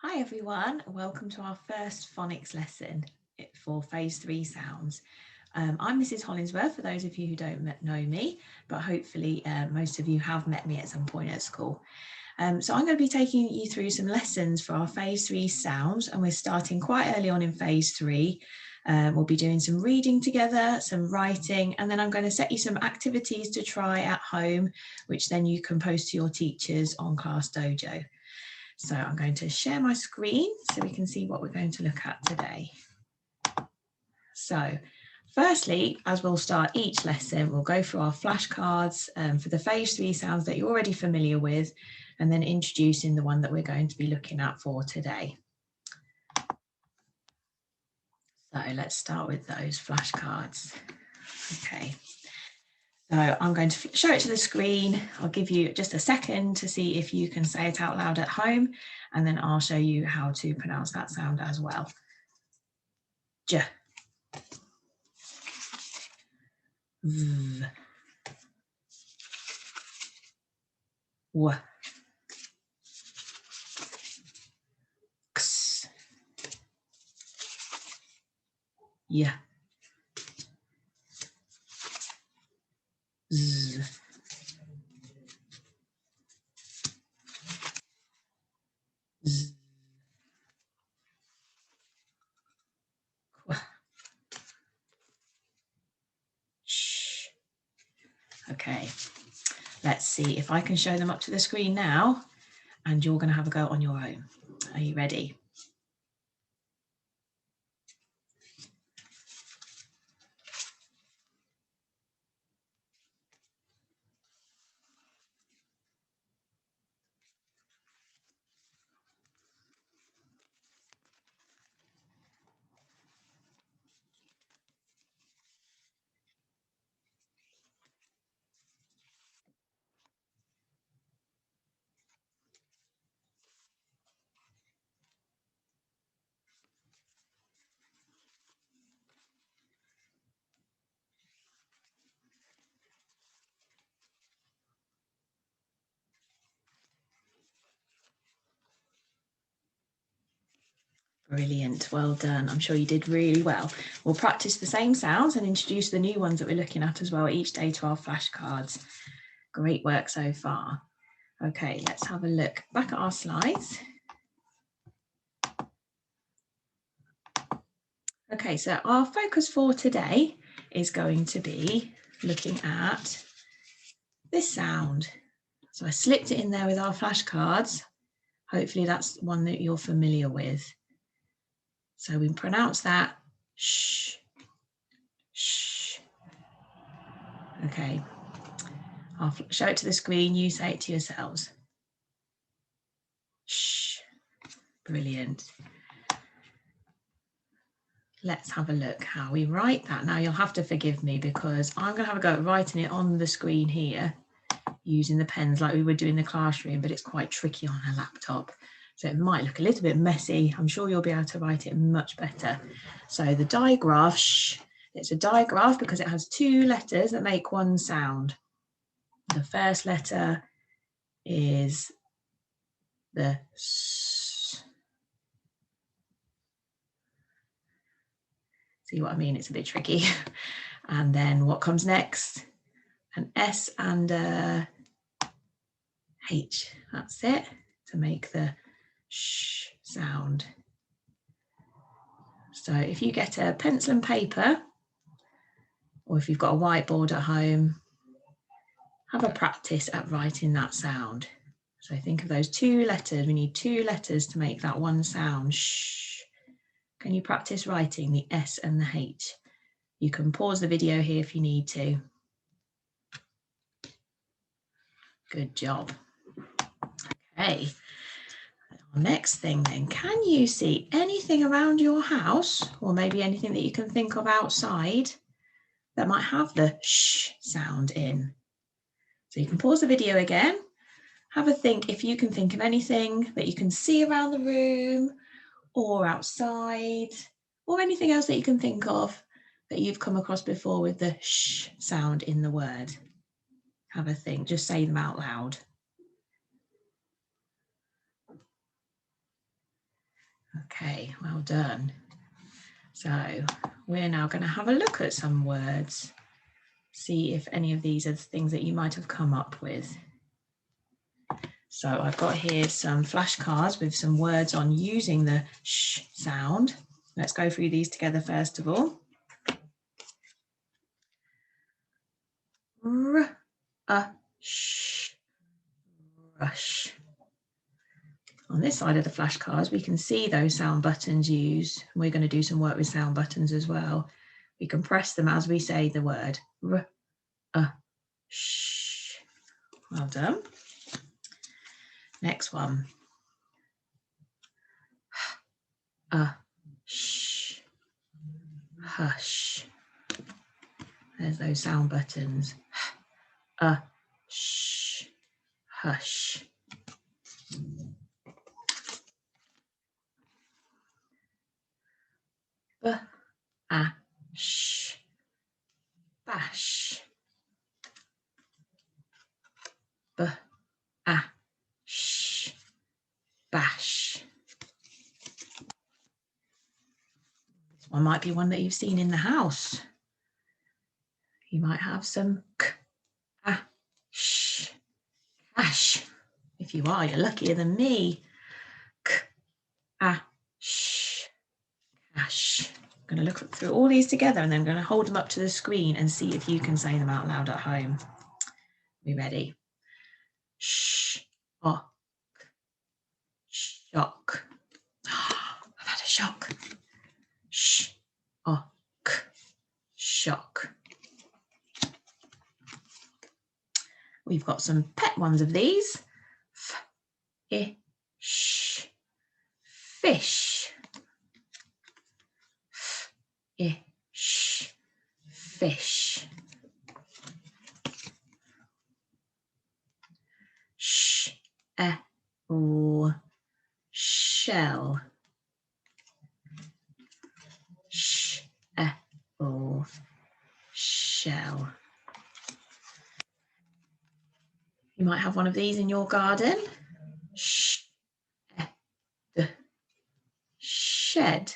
Hi everyone, welcome to our first phonics lesson for phase 3 sounds. I'm Mrs. Hollingsworth for those of you who don't know me, but hopefully most of you have met me at some point at school. So I'm going to be taking you through some lessons for our phase 3 sounds, and we're starting quite early on in phase 3. We'll be doing some reading together, some writing, and then I'm going to set you some activities to try at home, which then you can post to your teachers on Class Dojo. So I'm going to share my screen so we can see what we're going to look at today. So firstly, as we'll start each lesson, we'll go through our flashcards for the phase 3 sounds that you're already familiar with, and then introducing the one that we're going to be looking at for today. So let's start with those flashcards. Okay. So I'm going to show it to the screen. I'll give you just a second to see if you can say it out loud at home, and then I'll show you how to pronounce that sound as well. J. V. W. X. Y. Z. Z. Qu. Sh. Okay, let's see if I can show them up to the screen now, and you're going to have a go on your own. Are you ready? Brilliant, well done. I'm sure you did really well. We'll practice the same sounds and introduce the new ones that we're looking at as well each day to our flashcards. Great work so far. Okay, let's have a look back at our slides. Okay, so our focus for today is going to be looking at this sound. So I slipped it in there with our flashcards. Hopefully that's one that you're familiar with. So we pronounce that sh, sh. Okay, I'll show it to the screen, you say it to yourselves. Shh, brilliant. Let's have a look how we write that. Now you'll have to forgive me because I'm going to have a go at writing it on the screen here using the pens like we would do in the classroom, but it's quite tricky on a laptop. So it might look a little bit messy. I'm sure you'll be able to write it much better. So the digraph, shh, it's a digraph because it has two letters that make one sound. The first letter is the S. See what I mean? It's a bit tricky. And then what comes next? An S and a H. That's it, to make the sh sound. So if you get a pencil and paper, or if you've got a whiteboard at home, have a practice at writing that sound. So think of those two letters. We need two letters to make that one sound. Shh. Can you practice writing the S and the H? You can pause the video here if you need to. Good job. Okay. Our next thing then, can you see anything around your house, or maybe anything that you can think of outside that might have the sh sound in? So you can pause the video again, have a think if you can think of anything that you can see around the room or outside, or anything else that you can think of that you've come across before with the sh sound in the word. Have a think, just say them out loud. Okay, well done. So we're now going to have a look at some words, see if any of these are the things that you might have come up with. So I've got here some flashcards with some words on using the sh sound. Let's go through these together first of all. Sh, rush. On this side of the flashcards, we can see those sound buttons used. We're going to do some work with sound buttons as well. We can press them as we say the word. Sh. Well done. Next one. Sh. Hush. There's those sound buttons. Sh. Hush. Sh. Bash. Sh. Bash. This one might be one that you've seen in the house. You might have some sh. Cash. If you are, you're luckier than me. Sh. Cash. I'm going to look through all these together and then I'm going to hold them up to the screen and see if you can say them out loud at home. Are we ready? Sh. Oh. Shock. I've had a shock. Sh. Oh. Shock. We've got some pet ones of these. Fish. Fish. Fish. Fish. Shell. Shell. You might have one of these in your garden. Shed.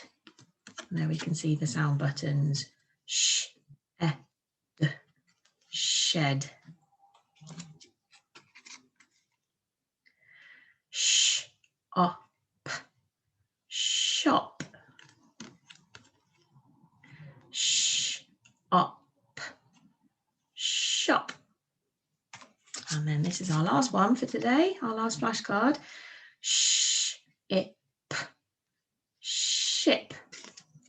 And there we can see the sound buttons. Shed. Shop. Shop. Shop. Shop. And then this is our last one for today, our last flashcard. Ship. Ship.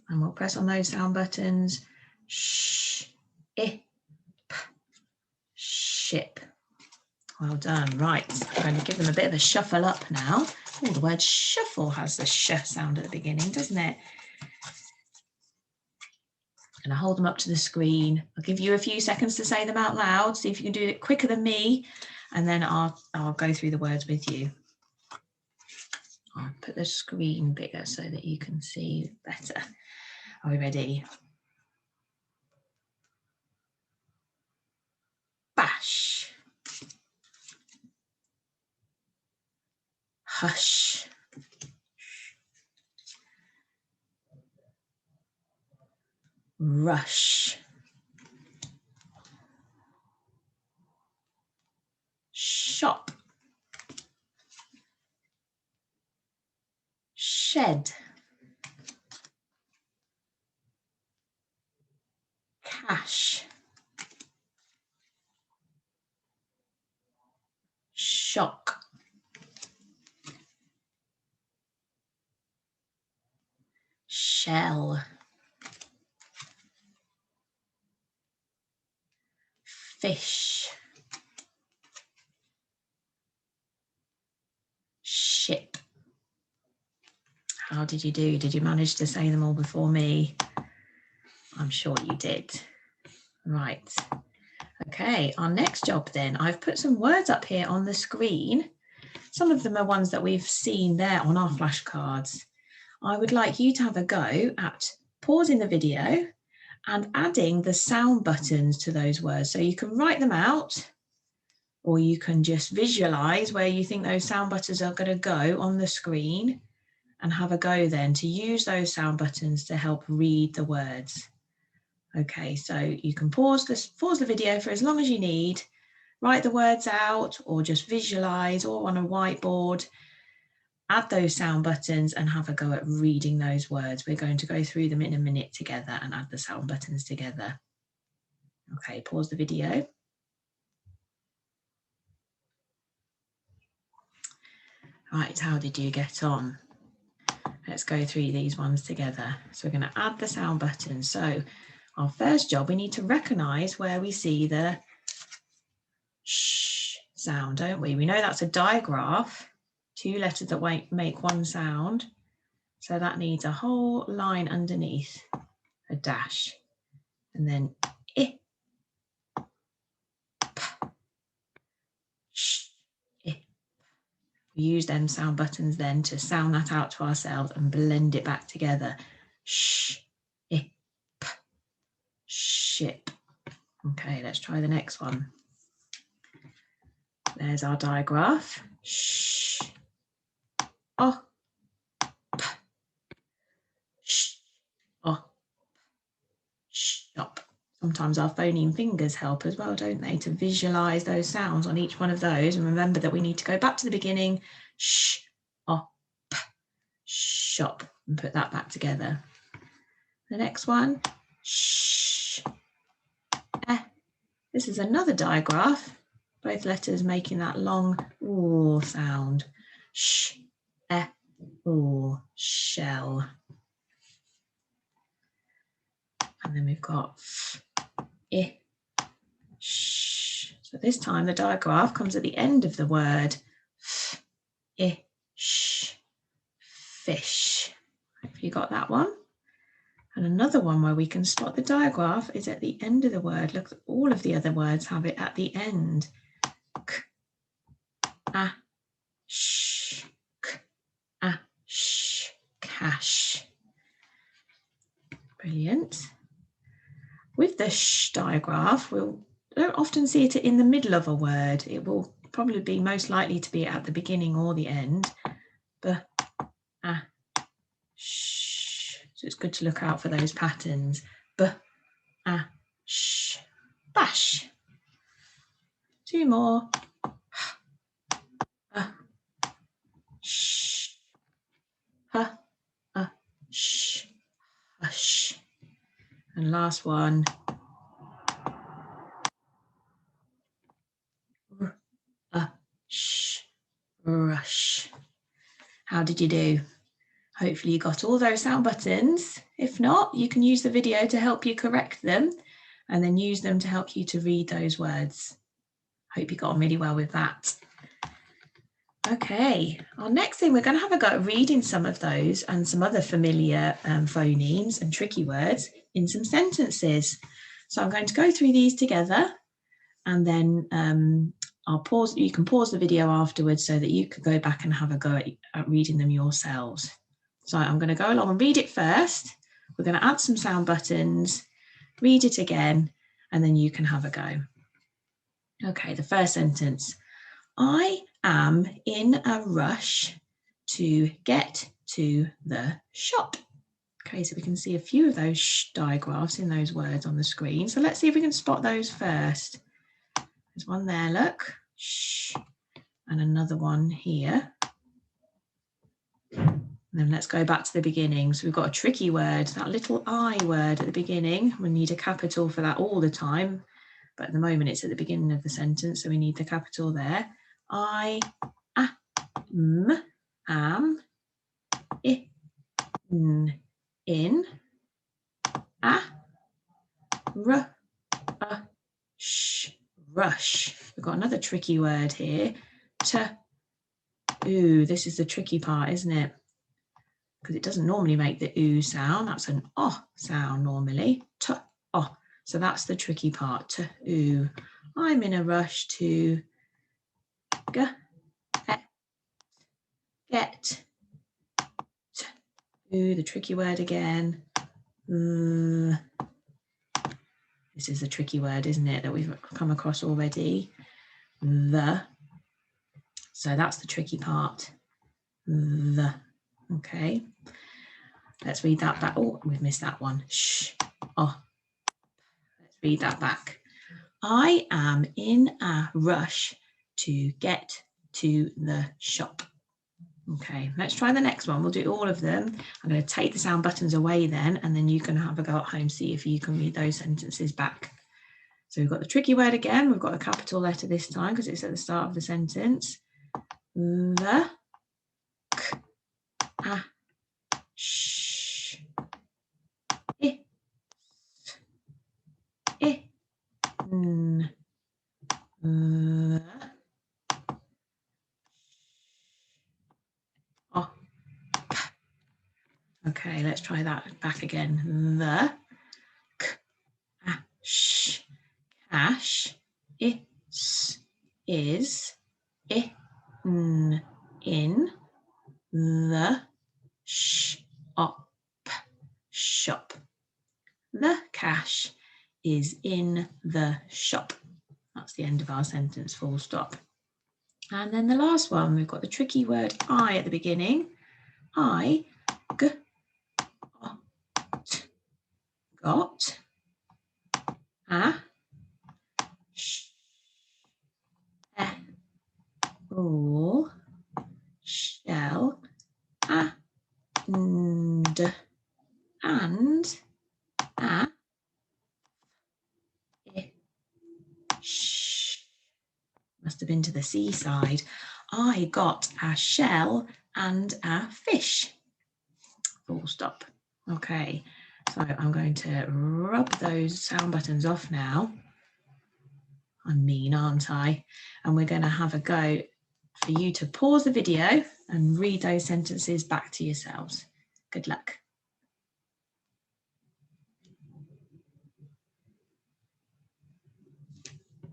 And we'll press on those sound buttons. Ship. Ship. Well done. Right, I'm going to give them a bit of a shuffle up now. Oh, the word shuffle has the sh sound at the beginning, doesn't it? And I hold them up to the screen. I'll give you a few seconds to say them out loud. See if you can do it quicker than me. And then I'll go through the words with you. I'll put the screen bigger so that you can see better. Are we ready? Bash. Hush. Rush. Shop. Shed. Cash. Shock. Shell. Fish. Ship. How did you do? Did you manage to say them all before me? I'm sure you did. Right. Okay, our next job then. I've put some words up here on the screen. Some of them are ones that we've seen there on our flashcards. I would like you to have a go at pausing the video and adding the sound buttons to those words. So you can write them out, or you can just visualize where you think those sound buttons are going to go on the screen. and have a go then to use those sound buttons to help read the words. Okay, so you can pause the video for as long as you need, write the words out or just visualize or on a whiteboard, add those sound buttons and have a go at reading those words. We're going to go through them in a minute together and add the sound buttons together. Okay, pause the video. Right, how did you get on? Let's go through these ones together. So we're going to add the sound buttons. So our first job, we need to recognize where we see the sh sound, don't we? We know that's a digraph, 2 letters that make one sound. So that needs a whole line underneath, a dash, and then I, p, sh, I. We use them sound buttons then to sound that out to ourselves and blend it back together. Sh, I, p, ship. Okay, let's try the next one. There's our digraph. Sh, oh, p, sh, oh, shop. Sometimes our phoneme fingers help as well, don't they, to visualize those sounds on each one of those and remember that we need to go back to the beginning, sh, oh, p, shop, and put that back together. The next one, sh, eh. This is another digraph, both letters making that long ooh sound. Sh, eh, ooh, shell. And then we've got f, I, sh. So this time the digraph comes at the end of the word. F, I, sh, fish. Have you got that one? And another one where we can spot the digraph is at the end of the word. Look, all of the other words have it at the end. K, a, sh, k, a, sh, cash. Brilliant. With the sh digraph, we don't often see it in the middle of a word. It will probably be most likely to be at the beginning or the end. B, a, sh. So it's good to look out for those patterns. B, a, sh, bash. 2 more. H, a, sh, h, a, sh, hush. And last one. R, a, sh, rush. How did you do? Hopefully you got all those sound buttons. If not, you can use the video to help you correct them and then use them to help you to read those words. Hope you got on really well with that. Okay, our next thing, we're going to have a go at reading some of those and some other familiar phonemes and tricky words in some sentences. So I'm going to go through these together and then I'll pause. You can pause the video afterwards so that you can go back and have a go at reading them yourselves. So I'm going to go along and read it first. We're going to add some sound buttons, read it again, and then you can have a go. Okay, the first sentence. I am in a rush to get to the shop. Okay, so we can see a few of those sh digraphs in those words on the screen. So let's see if we can spot those first. There's one there, look, sh, and another one here. And then let's go back to the beginning. So we've got a tricky word, that little I word at the beginning. We need a capital for that all the time, but at the moment it's at the beginning of the sentence, so we need the capital there. I am in a rush. Rush. We've got another tricky word here. Ooh, this is the tricky part, isn't it? Because it doesn't normally make the ooh sound. That's an oh sound normally. Oh. So that's the tricky part. Ooh. I'm in a rush to get. Ooh, the tricky word again. This is a tricky word, isn't it, that we've come across already. The. So that's the tricky part. The. Okay, let's read that back. Oh, we've missed that one. Shh. Oh, let's read that back. I am in a rush to get to the shop. Okay, let's try the next one. We'll do all of them. I'm going to take the sound buttons away then, and then you can have a go at home, see if you can read those sentences back. So we've got the tricky word again. We've got a capital letter this time because it's at the start of the sentence. The, k, a, sh, I, n, the, o, p. Okay, let's try that back again. The, k, a, sh, cash, is, in, the, shop, shop. The cash is in the shop. That's the end of our sentence, full stop. And then the last one, we've got the tricky word I at the beginning. I got a shell and a must have been to the seaside. I got a shell and a fish. Full stop. Okay, so I'm going to rub those sound buttons off now. I'm mean, aren't I? And we're going to have a go for you to pause the video and read those sentences back to yourselves. Good luck.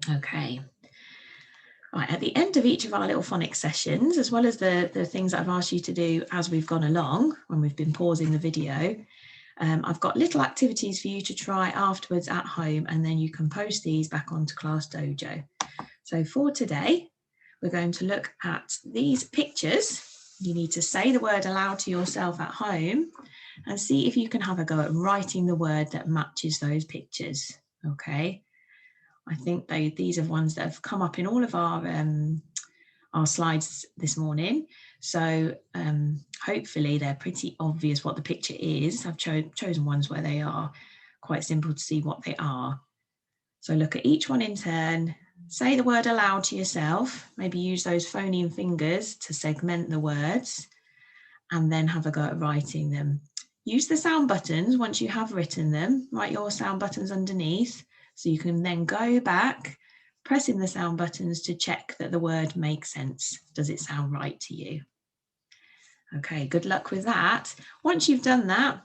Okay. Right, at the end of each of our little phonics sessions, as well as the things that I've asked you to do as we've gone along, when we've been pausing the video, I've got little activities for you to try afterwards at home, and then you can post these back onto Class Dojo. So for today, we're going to look at these pictures. You need to say the word aloud to yourself at home and see if you can have a go at writing the word that matches those pictures. Okay. I think these are ones that have come up in all of our slides this morning. So hopefully they're pretty obvious what the picture is. I've chosen ones where they are quite simple to see what they are. So look at each one in turn, say the word aloud to yourself, maybe use those phoneme fingers to segment the words, and then have a go at writing them. Use the sound buttons once you have written them, write your sound buttons underneath, so you can then go back, pressing the sound buttons to check that the word makes sense. Does it sound right to you? Okay, good luck with that. Once you've done that,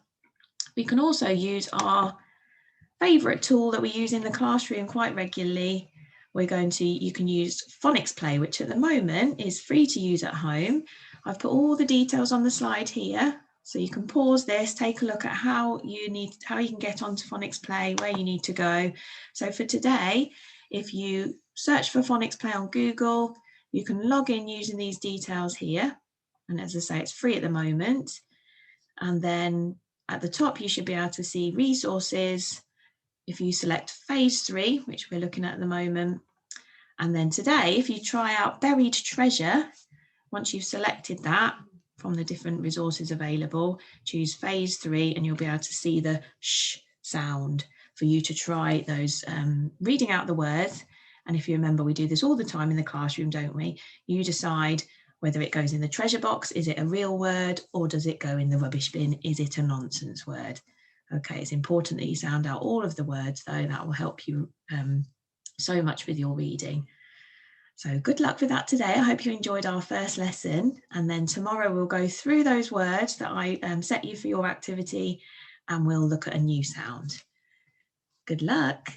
we can also use our favourite tool that we use in the classroom quite regularly. You can use Phonics Play, which at the moment is free to use at home. I've put all the details on the slide here, so you can pause this, take a look at how you can get onto Phonics Play, where you need to go. So for today, if you search for Phonics Play on Google, you can log in using these details here. And as I say, it's free at the moment. And then at the top, you should be able to see resources. If you select phase 3, which we're looking at the moment, and then today, if you try out buried treasure, once you've selected that from the different resources available, choose phase 3 and you'll be able to see the sh sound for you to try those reading out the words. And if you remember, we do this all the time in the classroom, don't we? You decide whether it goes in the treasure box, is it a real word, or does it go in the rubbish bin? Is it a nonsense word? Okay, it's important that you sound out all of the words though. That will help you so much with your reading. So good luck with that today. I hope you enjoyed our first lesson, and then tomorrow we'll go through those words that I set you for your activity and we'll look at a new sound. Good luck.